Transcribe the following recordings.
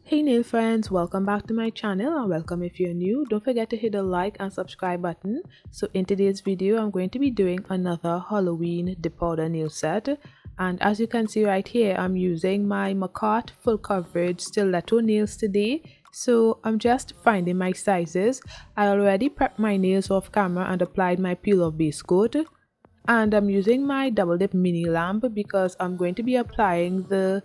Hey nail friends, welcome back to my channel and welcome if you're new. Don't forget to hit the like and subscribe button. So in today's video, I'm going to be doing another Halloween depowder nail set. And as you can see right here, I'm using my Macart full coverage stiletto nails today. So I'm just finding my sizes. I already prepped my nails off camera and applied my peel off base coat. And I'm using my double dip mini lamp because I'm going to be applying the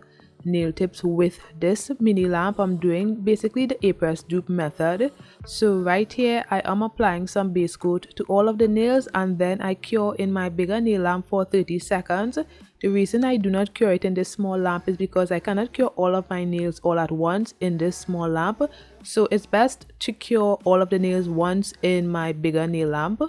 nail tips with this mini lamp. I'm doing basically the A-press dupe method. So right here I am applying some base coat to all of the nails and then I cure in my bigger nail lamp for 30 seconds. The reason I do not cure it in this small lamp is because I cannot cure all of my nails all at once in this small lamp. So it's best to cure all of the nails once in my bigger nail lamp.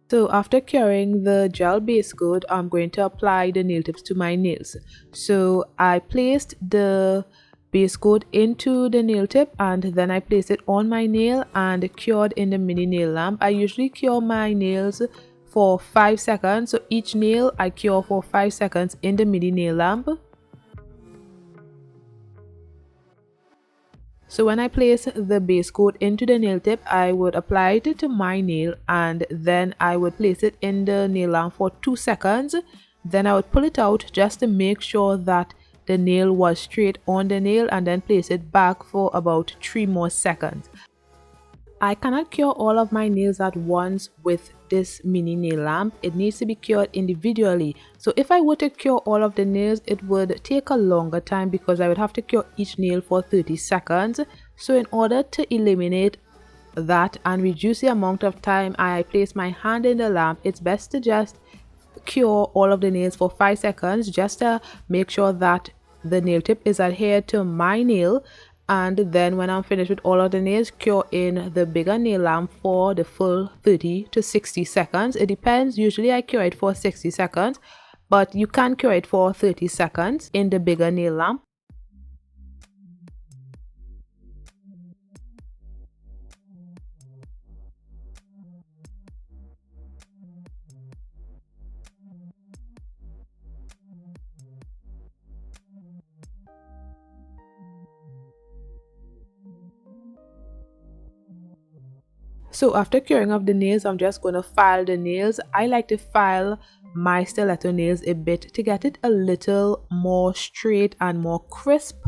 So after curing the gel base coat, I'm going to apply the nail tips to my nails. So I placed the base coat into the nail tip and then I placed it on my nail and cured in the mini nail lamp. I usually cure my nails for 5 seconds. So each nail I cure for 5 seconds in the mini nail lamp. So when I place the base coat into the nail tip, I would apply it to my nail and then I would place it in the nail lamp for 2 seconds. Then I would pull it out just to make sure that the nail was straight on the nail and then place it back for about 3 more seconds. I cannot cure all of my nails at once with this mini nail lamp. It needs to be cured individually. So if I were to cure all of the nails, it would take a longer time because I would have to cure each nail for 30 seconds. So in order to eliminate that and reduce the amount of time I place my hand in the lamp, it's best to just cure all of the nails for 5 seconds just to make sure that the nail tip is adhered to my nail. And then when I'm finished with all of the nails, cure in the bigger nail lamp for the full 30 to 60 seconds. It depends. Usually I cure it for 60 seconds, but you can cure it for 30 seconds in the bigger nail lamp. So after curing off the nails, I'm just going to file the nails. I like to file my stiletto nails a bit to get it a little more straight and more crisp.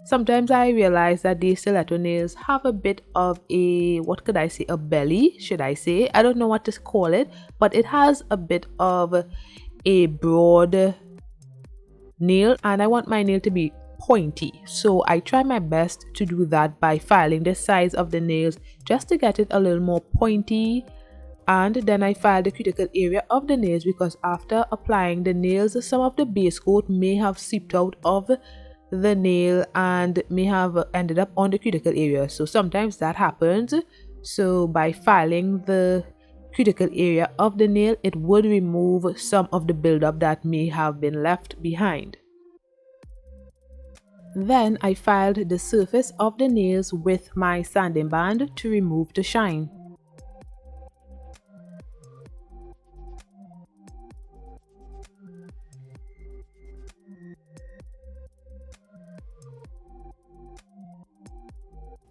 Sometimes I realize that these stiletto nails have a bit of a, what could I say, a belly, should I say? I don't know what to call it, but it has a bit of a broad nail and I want my nail to be pointy, so I try my best to do that by filing the sides of the nails just to get it a little more pointy. And then I file the cuticle area of the nails because after applying the nails, some of the base coat may have seeped out of the nail and may have ended up on the cuticle area. So sometimes that happens. So by filing the cuticle area of the nail, it would remove some of the buildup that may have been left behind. Then I filed the surface of the nails with my sanding band to remove the shine.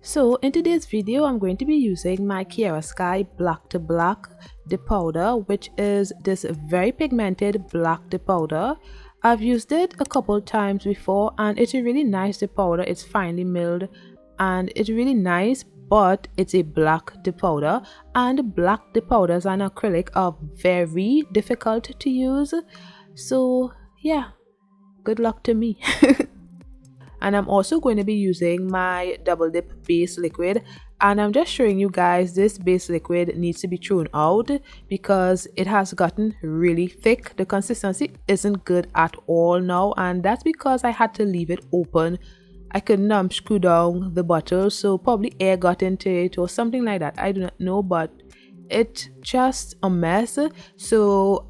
So in today's video, I'm going to be using my Sky Black to Black depowder, which is this very pigmented black depowder. I've used it a couple times before and it's a really nice depowder. It's finely milled and it's really nice, but it's a black depowder and black depowders and acrylic are very difficult to use. So yeah, good luck to me. And I'm also going to be using my double dip base liquid, and I'm just showing you guys this base liquid needs to be thrown out because it has gotten really thick. The consistency isn't good at all now, and that's because I had to leave it open. I couldn't screw down the bottle, so probably air got into it or something like that. I do not know, but it's just a mess. So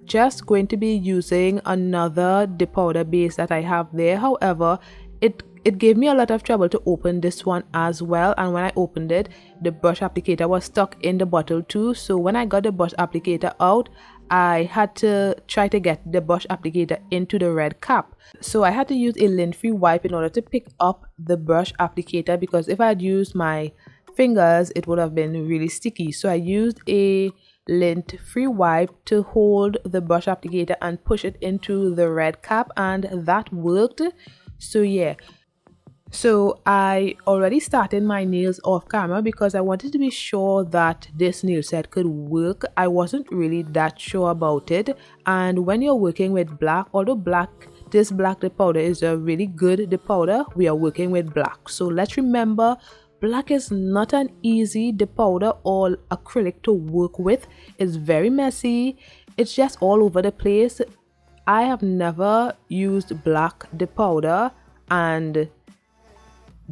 just going to be using another depowder base that I have there. However, it it gave me a lot of trouble to open this one as well, and when I opened it, the brush applicator was stuck in the bottle too. So when I got the brush applicator out, I had to try to get the brush applicator into the red cap. So I had to use a lint-free wipe in order to pick up the brush applicator, because if I had used my fingers, it would have been really sticky. So I used a lint-free wipe to hold the brush applicator and push it into the red cap, and that worked. So yeah, so I already started my nails off camera because I wanted to be sure that this nail set could work. I wasn't really that sure about it, and when you're working with black, although this black dip powder is a really good dip powder, we are working with black. So let's remember, black is not an easy dip powder or acrylic to work with. It's very messy. It's just all over the place. I have never used black dip powder and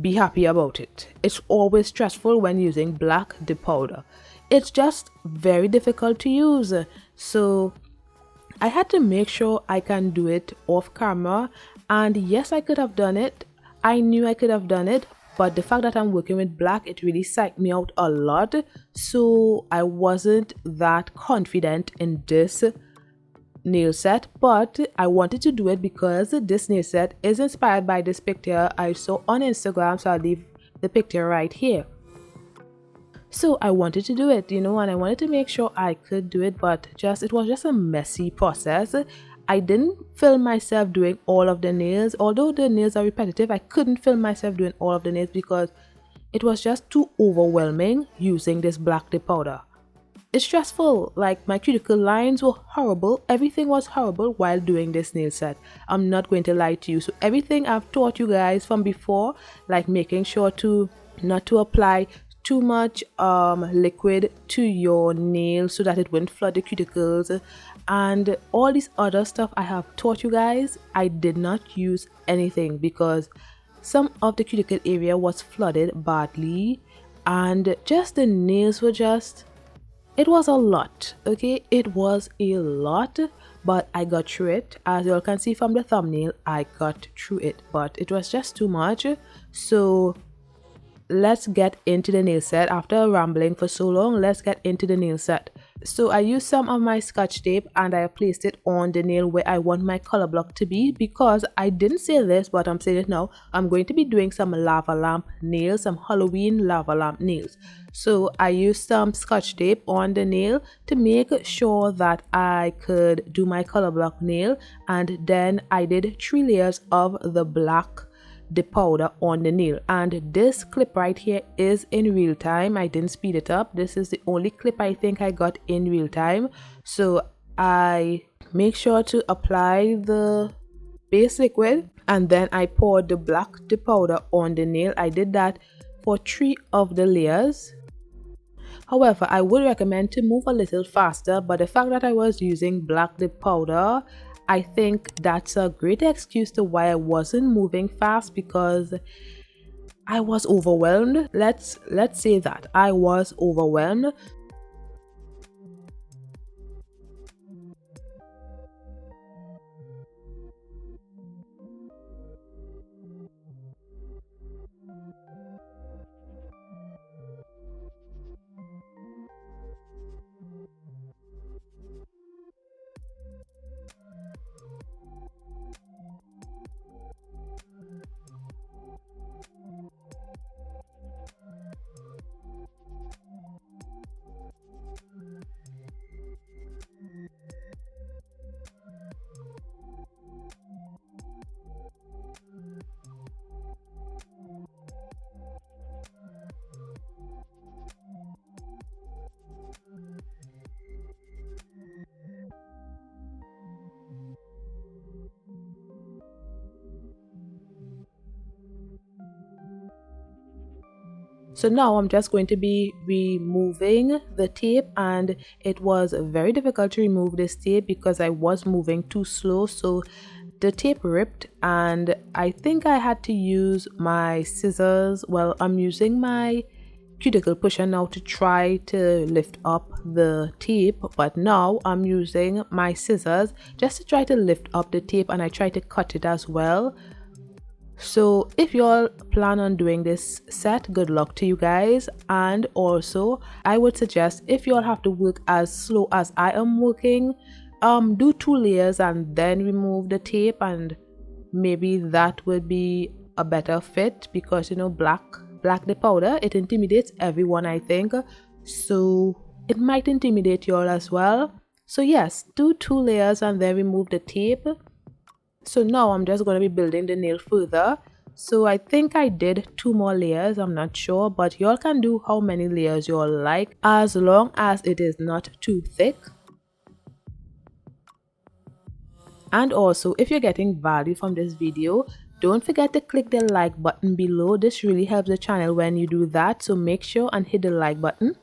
be happy about it. It's always stressful when using black dip powder. It's just very difficult to use. So I had to make sure I can do it off camera, and yes, I could have done it. I knew I could have done it, but the fact that I'm working with black, it really psyched me out a lot. So I wasn't that confident in this nail set, but I wanted to do it because this nail set is inspired by this picture I saw on Instagram. So I'll leave the picture right here. So I wanted to do it, and I wanted to make sure I could do it, but it was just a messy process. I didn't film myself doing all of the nails. Although the nails are repetitive, I couldn't film myself doing all of the nails because it was just too overwhelming using this black dip powder. It's stressful. Like, my cuticle lines were horrible. Everything was horrible while doing this nail set. I'm not going to lie to you. So everything I've taught you guys from before, like making sure to not to apply too much liquid to your nail so that it won't flood the cuticles, and all this other stuff I have taught you guys, I did not use anything because some of the cuticle area was flooded badly, and just the nails were it was a lot. Okay, it was a lot, but I got through it. As you all can see from the thumbnail, I got through it, but it was just too much. So let's get into the nail set. After rambling for so long, let's get into the nail set. So I used some of my scotch tape and I placed it on the nail where I want my color block to be, because I didn't say this, but I'm saying it now. I'm going to be doing some lava lamp nails, some Halloween lava lamp nails. So I used some scotch tape on the nail to make sure that I could do my color block nail, and then I did 3 layers of the black dip powder on the nail. And this clip right here is in real time. I didn't speed it up. This is the only clip I think I got in real time. So I make sure to apply the base liquid, and then I poured the black dip powder on the nail. I did that for 3 of the layers. However, I would recommend to move a little faster, but the fact that I was using black dip powder, I think that's a great excuse to why I wasn't moving fast, because I was overwhelmed. Let's say that I was overwhelmed. So now I'm just going to be removing the tape, and it was very difficult to remove this tape because I was moving too slow. So the tape ripped, and I think I had to use my scissors. Well, I'm using my cuticle pusher now to try to lift up the tape, but now I'm using my scissors just to try to lift up the tape, and I try to cut it as well. So if you all plan on doing this set, good luck to you guys. And also I would suggest, if you all have to work as slow as I am working, do 2 layers and then remove the tape, and maybe that would be a better fit, because you know, black the powder, it intimidates everyone, I think, so it might intimidate you all as well. So yes, do 2 layers and then remove the tape. So now I'm just going to be building the nail further. So I think I did 2 more layers, I'm not sure, but y'all can do how many layers you all like, as long as it is not too thick. And also, if you're getting value from this video, don't forget to click the like button below. This really helps the channel when you do that, so make sure and hit the like button.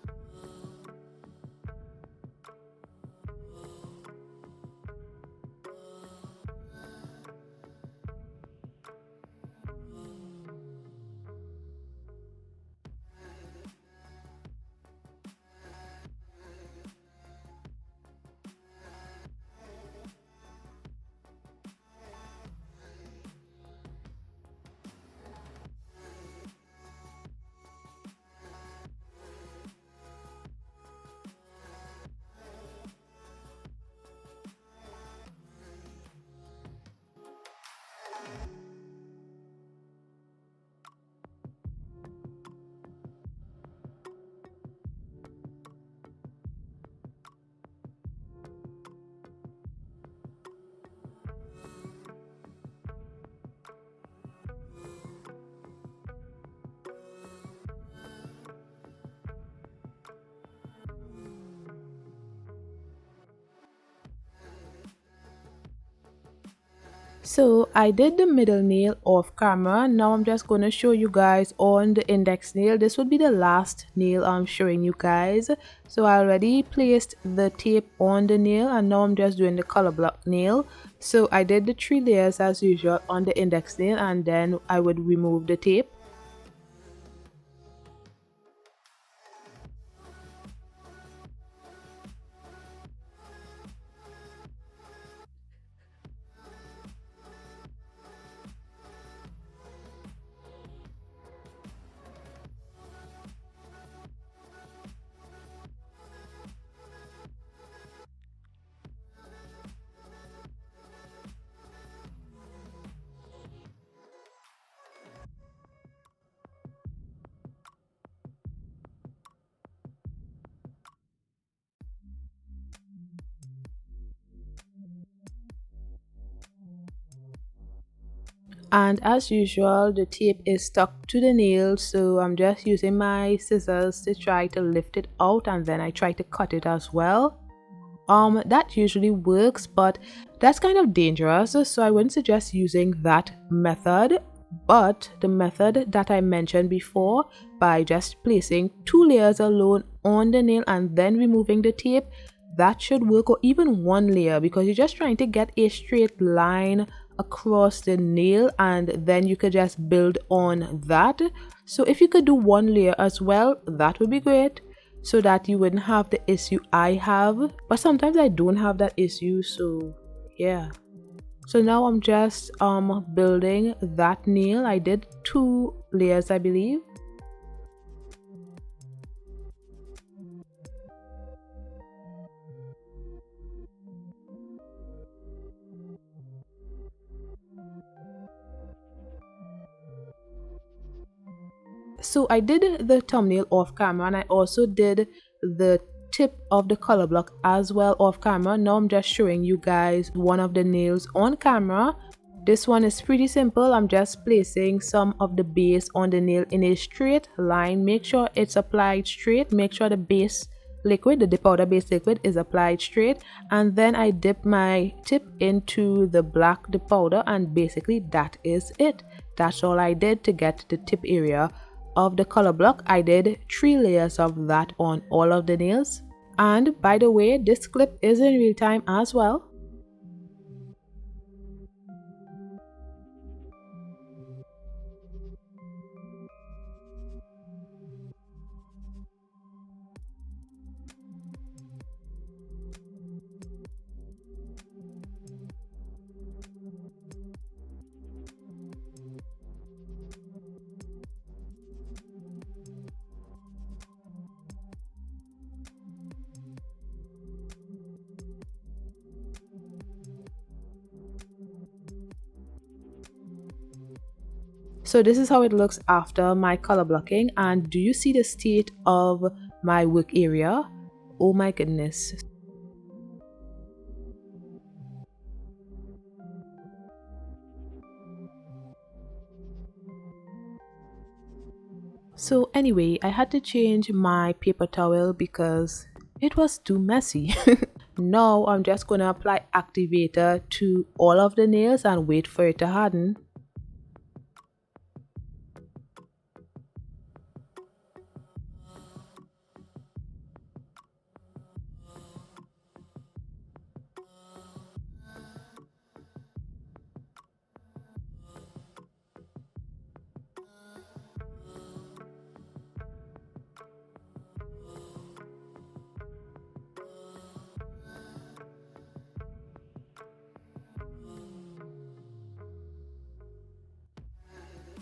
So I did the middle nail off camera. Now I'm just going to show you guys on the index nail. This would be the last nail I'm showing you guys. So I already placed the tape on the nail, and now I'm just doing the color block nail. So I did the 3 layers as usual on the index nail, and then I would remove the tape. And as usual, the tape is stuck to the nail, so I'm just using my scissors to try to lift it out, and then I try to cut it as well. That usually works, but that's kind of dangerous, so I wouldn't suggest using that method. But the method that I mentioned before, by just placing 2 layers alone on the nail and then removing the tape, that should work, or even 1 layer, because you're just trying to get a straight line across the nail, and then you could just build on that. So if you could do 1 layer as well, that would be great, so that you wouldn't have the issue I have. But sometimes I don't have that issue, so yeah. So now I'm just building that nail. I did 2 layers, I believe. So I did the thumbnail off camera, and I also did the tip of the color block as well off camera. Now I'm just showing you guys one of the nails on camera. This one is pretty simple. I'm just placing some of the base on the nail in a straight line. Make sure it's applied straight. Make sure the base liquid, the powder base liquid, is applied straight, and then I dip my tip into the black dip powder, and basically that is it. That's all I did to get the tip area of the color block. I did 3 layers of that on all of the nails. And by the way, this clip is in real time as well. So this is how it looks after my color blocking, and do you see the state of my work area? Oh my goodness. So anyway, I had to change my paper towel because it was too messy. Now I'm just going to apply activator to all of the nails and wait for it to harden.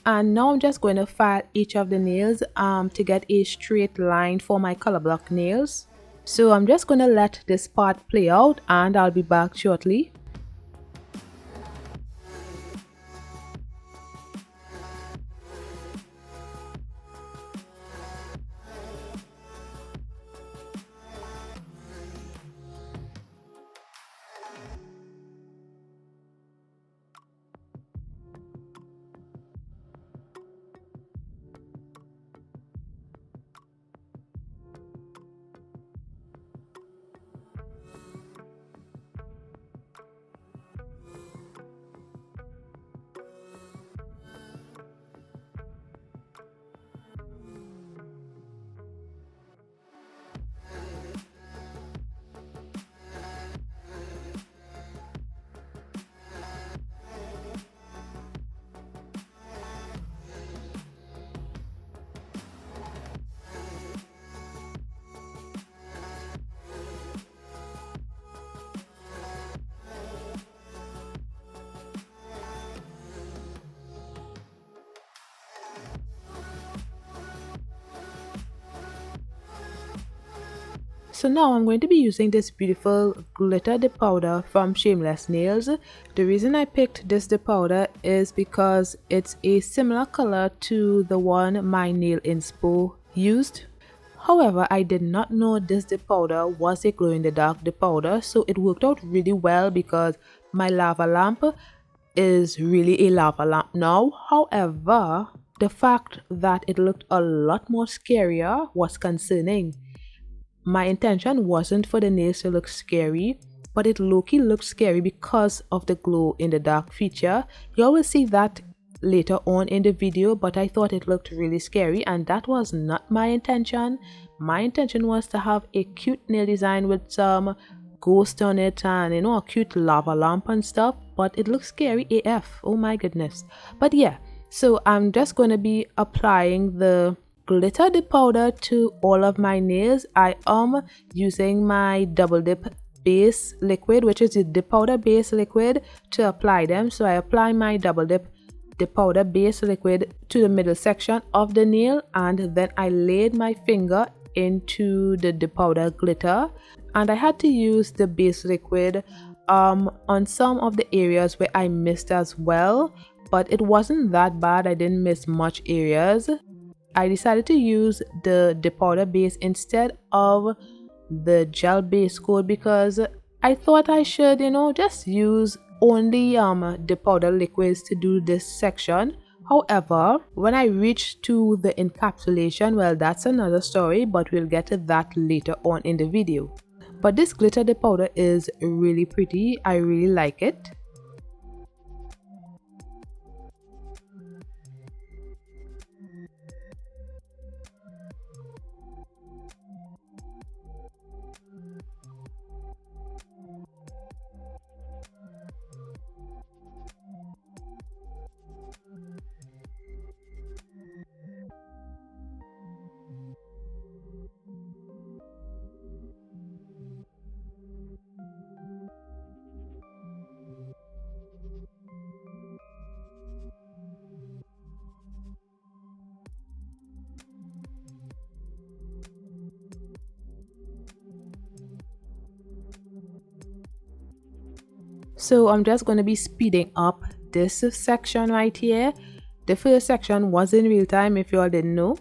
And now I'm just going to file each of the nails to get a straight line for my color block nails. So I'm just going to let this part play out and I'll be back shortly. So now I'm going to be using this beautiful glitter dip powder from Shameless Nails. The reason I picked this dip powder is because it's a similar color to the one my nail inspo used. However, I did not know this dip powder was a glow in the dark dip powder, so it worked out really well because my lava lamp is really a lava lamp now. However, the fact that it looked a lot more scarier was concerning. My intention wasn't for the nails to look scary, but it low-key looked scary because of the glow in the dark feature. You will see that later on in the video, but I thought it looked really scary and that was not my intention. My intention was to have a cute nail design with some ghost on it and a cute lava lamp and stuff, but it looks scary AF. Oh my goodness. But yeah, so I'm just going to be applying the glitter dip powder to all of my nails. I am using my double dip base liquid, which is the dip powder base liquid, to apply them. So I apply my double dip powder base liquid to the middle section of the nail, and then I laid my finger into the dip powder glitter, and I had to use the base liquid on some of the areas where I missed as well, but it wasn't that bad. I didn't miss much areas. I decided to use the dip powder base instead of the gel base coat because I thought I should, just use only dip powder liquids to do this section. However, when I reach to the encapsulation, well, that's another story, but we'll get to that later on in the video. But this glitter dip powder is really pretty. I really like it. So I'm just going to be speeding up this section right here. The first section was in real time, if you all didn't know.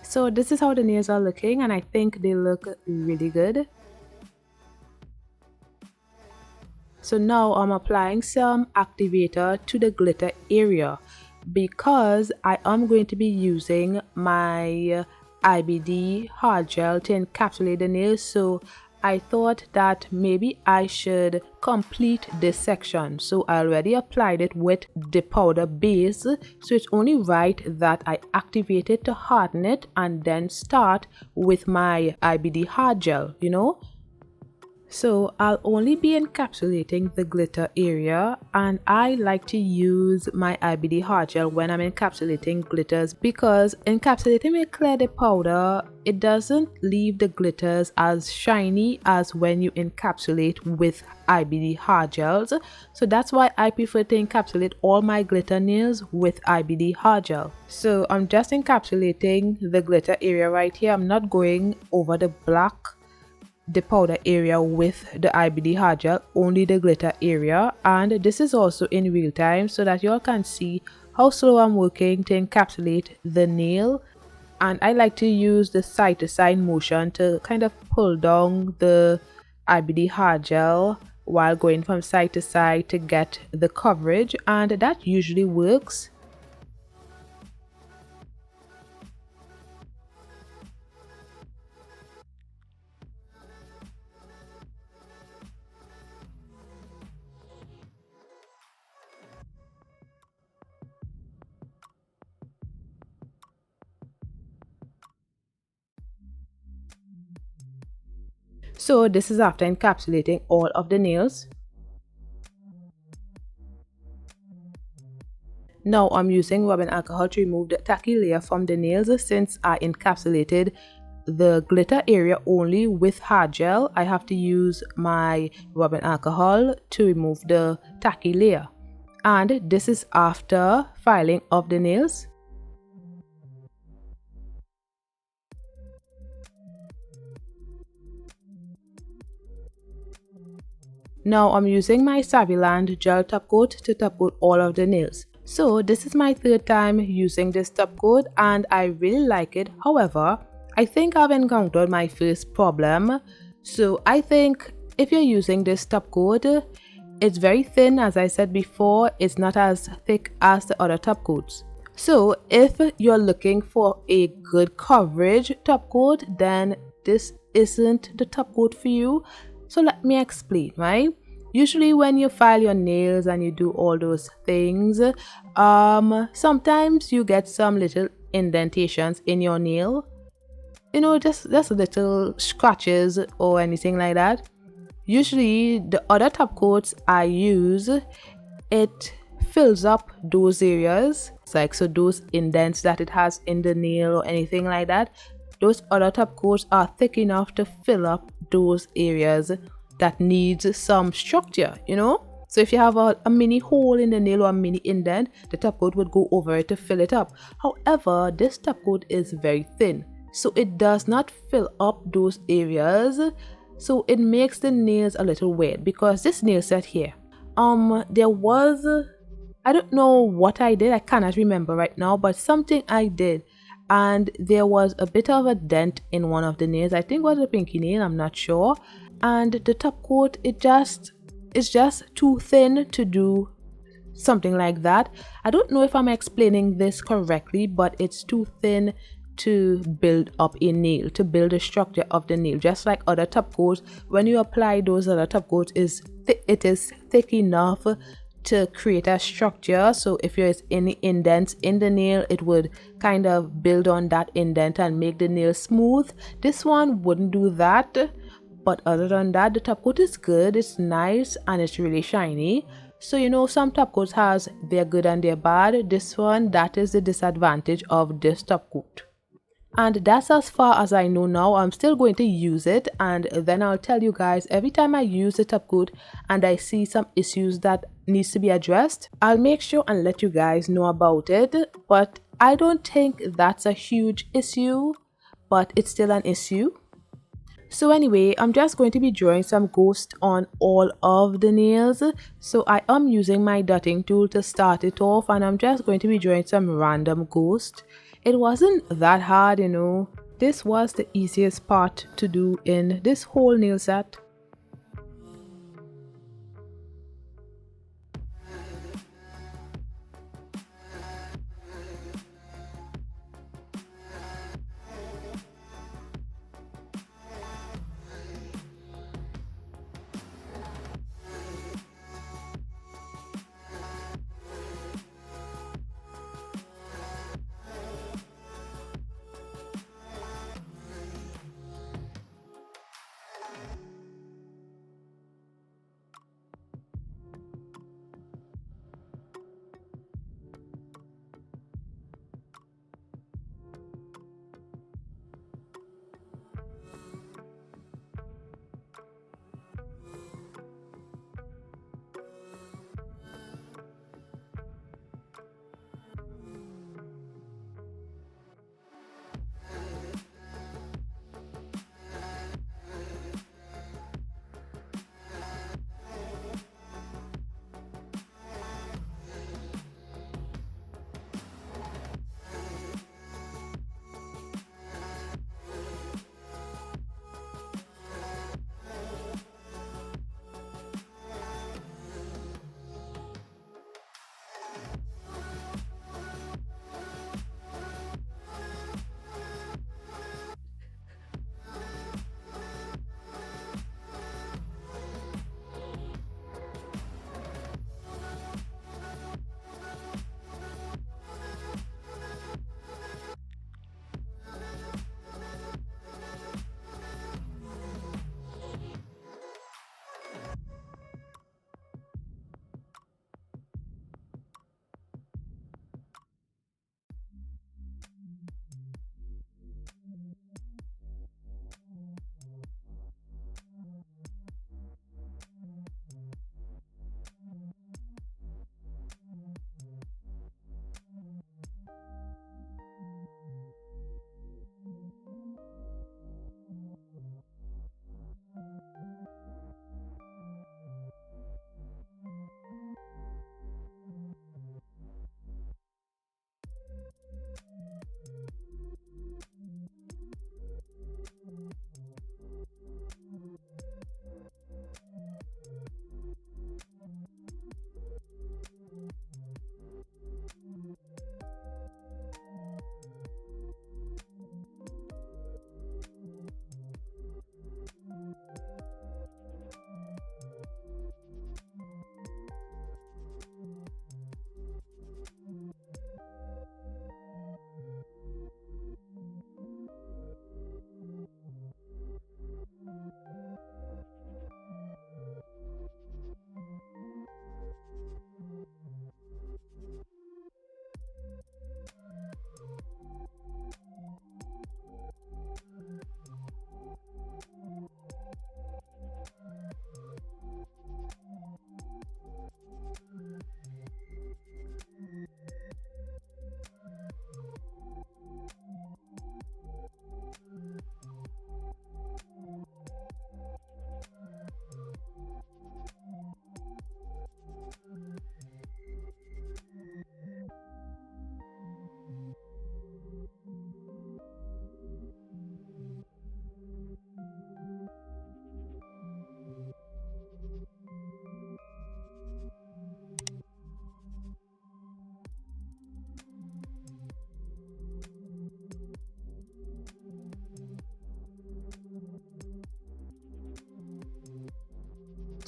So this is how the nails are looking, and I think they look really good. So now I'm applying some activator to the glitter area because I am going to be using my IBD hard gel to encapsulate the nails. So I thought that maybe I should complete this section. So I already applied it with the powder base, so it's only right that I activate it to harden it and then start with my IBD hard gel, you know. So I'll only be encapsulating the glitter area, and I like to use my IBD hard gel when I'm encapsulating glitters because encapsulating may clear the powder. It doesn't leave the glitters as shiny as when you encapsulate with IBD hard gels. So that's why I prefer to encapsulate all my glitter nails with IBD hard gel. So I'm just encapsulating the glitter area right here. I'm not going over the powder area with the IBD hard gel, only the glitter area. And this is also in real time so that you all can see how slow I'm working to encapsulate the nail. And I like to use the side to side motion to kind of pull down the IBD hard gel while going from side to side to get the coverage, and that usually works. So this is after encapsulating all of the nails. Now I'm using rubbing alcohol to remove the tacky layer from the nails. Since I encapsulated the glitter area only with hard gel, I have to use my rubbing alcohol to remove the tacky layer. And this is after filing of the nails. Now I'm using my Saviland gel top coat to top coat all of the nails. So this is my third time using this top coat and I really like it. However, I think I've encountered my first problem. So I think if you're using this top coat, it's very thin. As I said before, it's not as thick as the other top coats. So if you're looking for a good coverage top coat, then this isn't the top coat for you. So let me explain, right? Usually when you file your nails and you do all those things, sometimes you get some little indentations in your nail. You know, just little scratches or anything like that. Usually the other top coats I use, it fills up those areas. It's like, so those indents that it has in the nail or anything like that, those other top coats are thick enough to fill up those areas that needs some structure, you know. So if you have a mini hole in the nail or a mini indent, the top coat would go over it to fill it up. However, this top coat is very thin, so it does not fill up those areas. So it makes the nails a little weird because this nail set here, there was, I don't know what I did, I cannot remember right now, but something I did. and there was a bit of a dent in one of the nails. I think it was a pinky nail, I'm not sure. And the top coat, it's just too thin to do something like that. I don't know if I'm explaining this correctly, but it's too thin to build up a nail, to build the structure of the nail. Just like other top coats, when you apply those other top coats, it is thick enough to create a structure. So if there's any indents in the nail, it would kind of build on that indent and make the nail smooth. This one wouldn't do that. But other than that, the top coat is good, it's nice, and it's really shiny. So you know, some top coats has their good and their bad. This one, that is the disadvantage of this top coat. And that's as far as I know now. I'm still going to use it, and then I'll tell you guys every time I use the top coat and I see some issues that needs to be addressed, I'll make sure and let you guys know about it. But I don't think that's a huge issue, but it's still an issue. So anyway, I'm just going to be drawing some ghost on all of the nails. So I am using my dotting tool to start it off, and I'm just going to be drawing some random ghost. It wasn't that hard, you know. This was the easiest part to do in this whole nail set.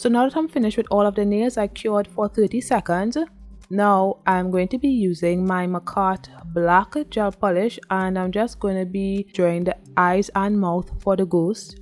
So now that I'm finished with all of the nails, I cured for 30 seconds. Now I'm going to be using my Macart black gel polish, and I'm just going to be drawing the eyes and mouth for the ghost.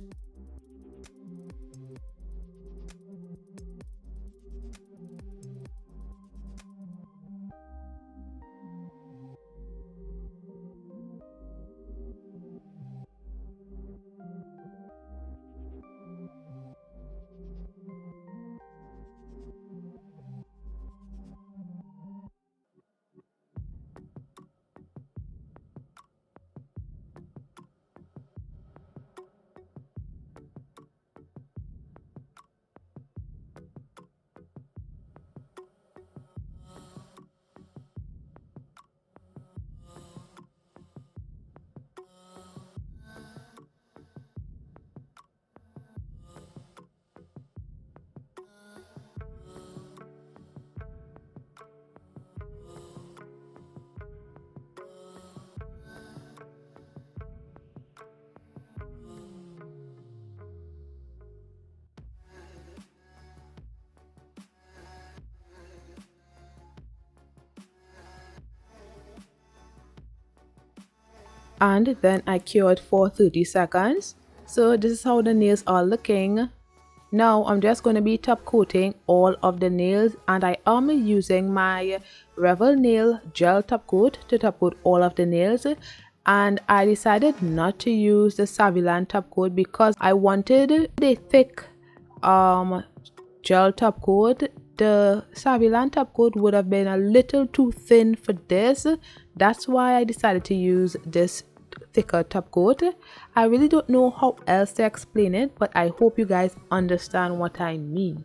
And then I cured for 30 seconds. So this is how the nails are looking. Now I'm just going to be top coating all of the nails, and I am using my Revel nail gel top coat to top coat all of the nails. And I decided not to use the Savilan top coat because I wanted a thick gel top coat. The Savilan top coat would have been a little too thin for this. That's why I decided to use this thicker top coat. I really don't know how else to explain it, but I hope you guys understand what I mean.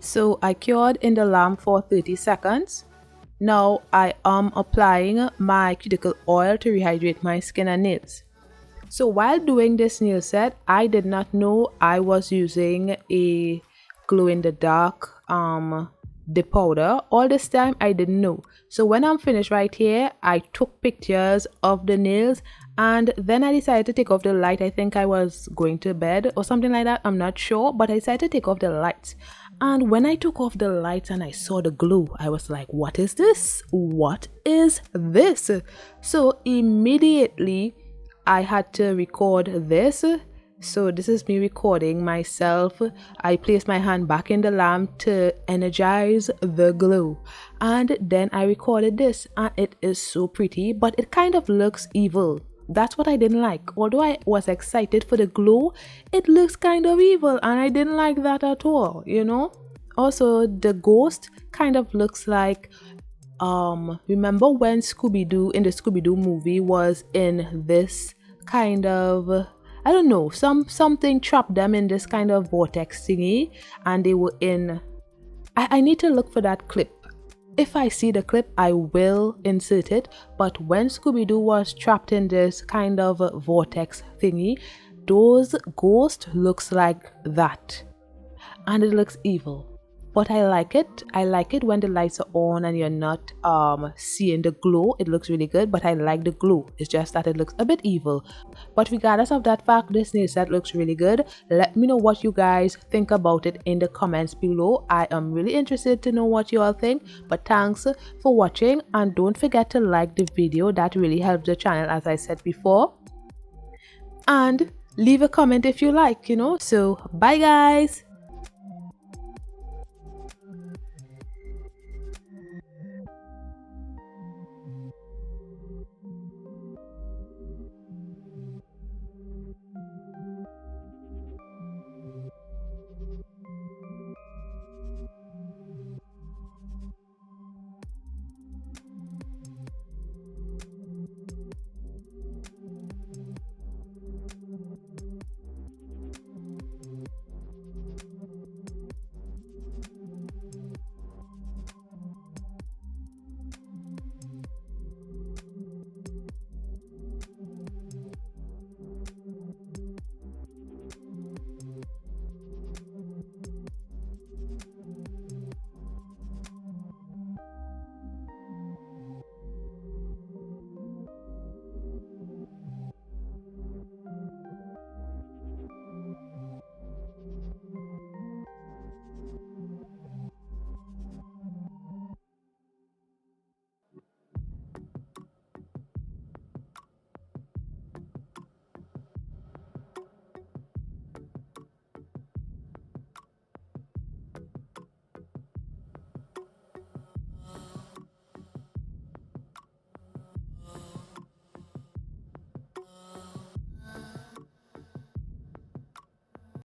So I cured in the lamp for 30 seconds. Now I am applying my cuticle oil to rehydrate my skin and nails. So while doing this nail set, I did not know I was using a glow in the dark dip powder. All this time I didn't know. So when I'm finished right here, I took pictures of the nails, and then I decided to take off the light. I think I was going to bed or something like that. I'm not sure, but I decided to take off the lights. And when I took off the lights and I saw the glow, I was like, what is this? What is this? So immediately I had to record this. So this is me recording myself. I placed my hand back in the lamp to energize the glow, and then I recorded this, and it is so pretty, but it kind of looks evil. That's what I didn't like. Although I was excited for the glow, it looks kind of evil, and I didn't like that at all, you know. Also, the ghost kind of looks like remember when Scooby-Doo in the Scooby-Doo movie was in this kind of, I don't know, something trapped them in this kind of vortex thingy, and they were in, I need to look for that clip. If I see the clip, I will insert it. But when Scooby-Doo was trapped in this kind of vortex thingy, those ghosts looks like that, and it looks evil. But I like it. I like it when the lights are on and you're not seeing the glow. It looks really good, but I like the glow. It's just that it looks a bit evil. But regardless of that fact, this nail set looks really good. Let me know what you guys think about it in the comments below. I am really interested to know what you all think. But thanks for watching, and don't forget to like the video. That really helps the channel, as I said before. And leave a comment if you like, you know. So bye guys.